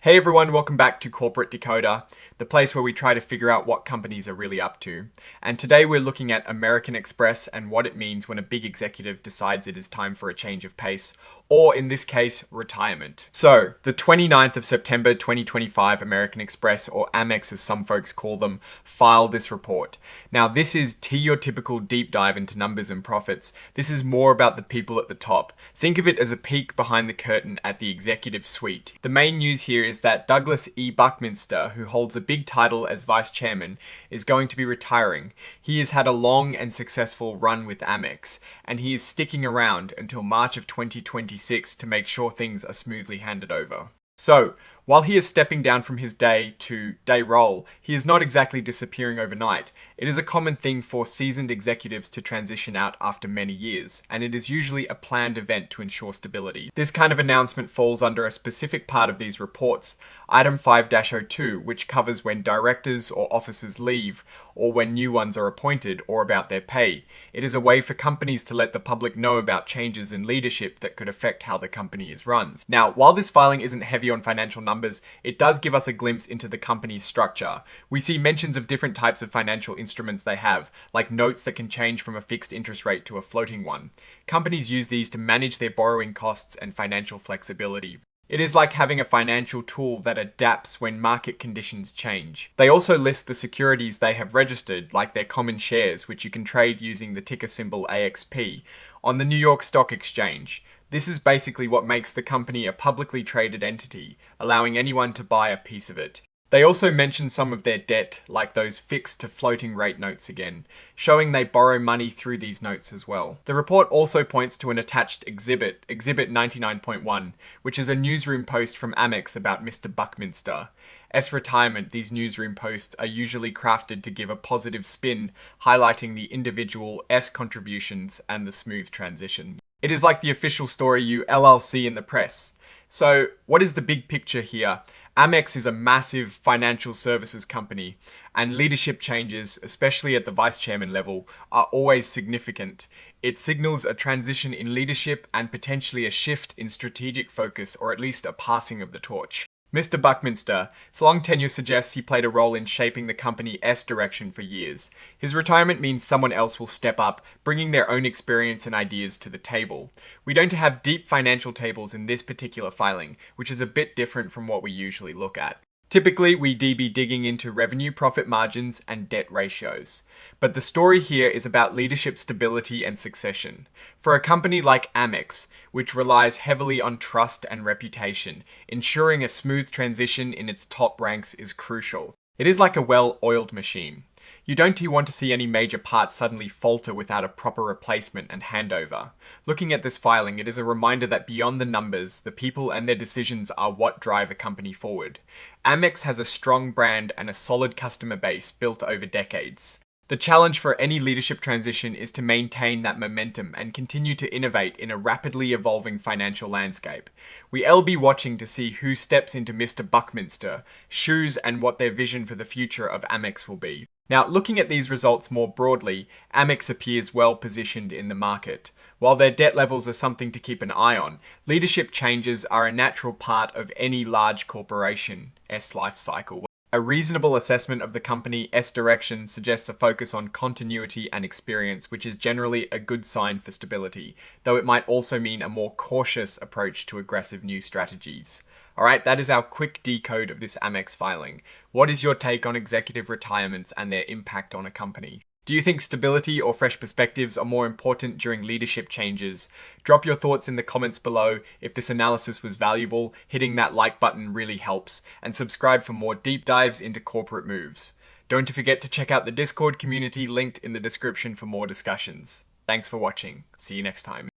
Hey everyone, welcome back to Corporate Decoder, the place where we try to figure out what companies are really up to. And today we're looking at American Express and what it means when a big executive decides it is time for a change of pace, or in this case, retirement. So, the 29th of September 2025, American Express, or Amex as some folks call them, filed this report. Now this is your typical deep dive into numbers and profits. This is more about the people at the top. Think of it as a peek behind the curtain at the executive suite. The main news here is that Douglas E. Buckminster, who holds a big title as vice chairman, is going to be retiring. He has had a long and successful run with Amex, and he is sticking around until March of 2026 to make sure things are smoothly handed over. So, while he is stepping down from his day to day role, he is not exactly disappearing overnight. It is a common thing for seasoned executives to transition out after many years, and it is usually a planned event to ensure stability. This kind of announcement falls under a specific part of these reports, Item 5-02, which covers when directors or officers leave, or when new ones are appointed, or about their pay. It is a way for companies to let the public know about changes in leadership that could affect how the company is run. Now, while this filing isn't heavy on financial numbers, it does give us a glimpse into the company's structure. We see mentions of different types of financial instruments they have, like notes that can change from a fixed interest rate to a floating one. Companies use these to manage their borrowing costs and financial flexibility. It is like having a financial tool that adapts when market conditions change. They also list the securities they have registered, like their common shares, which you can trade using the ticker symbol AXP, on the New York Stock Exchange. This is basically what makes the company a publicly traded entity, allowing anyone to buy a piece of it. They also mention some of their debt, like those fixed to floating rate notes again, showing they borrow money through these notes as well. The report also points to an attached exhibit, Exhibit 99.1, which is a newsroom post from Amex about Mr. Buckminster. As retirement, these newsroom posts are usually crafted to give a positive spin, highlighting the individual S contributions and the smooth transition. It is like the official story you LLC in the press. So, what is the big picture here? Amex is a massive financial services company, and leadership changes, especially at the vice chairman level, are always significant. It signals a transition in leadership and potentially a shift in strategic focus, or at least a passing of the torch. Mr. Buckminster's long tenure suggests he played a role in shaping the company's direction for years. His retirement means someone else will step up, bringing their own experience and ideas to the table. We don't have deep financial tables in this particular filing, which is a bit different from what we usually look at. Typically, we'd be digging into revenue profit margins and debt ratios. But the story here is about leadership stability and succession. For a company like Amex, which relies heavily on trust and reputation, ensuring a smooth transition in its top ranks is crucial. It is like a well-oiled machine. You don't want to see any major parts suddenly falter without a proper replacement and handover. Looking at this filing, it is a reminder that beyond the numbers, the people and their decisions are what drive a company forward. Amex has a strong brand and a solid customer base built over decades. The challenge for any leadership transition is to maintain that momentum and continue to innovate in a rapidly evolving financial landscape. We'll be watching to see who steps into Mr. Buckminster's shoes and what their vision for the future of Amex will be. Now, looking at these results more broadly, Amex appears well positioned in the market. While their debt levels are something to keep an eye on, leadership changes are a natural part of any large corporation's life cycle. A reasonable assessment of the company's direction suggests a focus on continuity and experience, which is generally a good sign for stability, though it might also mean a more cautious approach to aggressive new strategies. Alright, that is our quick decode of this Amex filing. What is your take on executive retirements and their impact on a company? Do you think stability or fresh perspectives are more important during leadership changes? Drop your thoughts in the comments below. If this analysis was valuable, hitting that like button really helps, and subscribe for more deep dives into corporate moves. Don't forget to check out the Discord community linked in the description for more discussions. Thanks for watching. See you next time.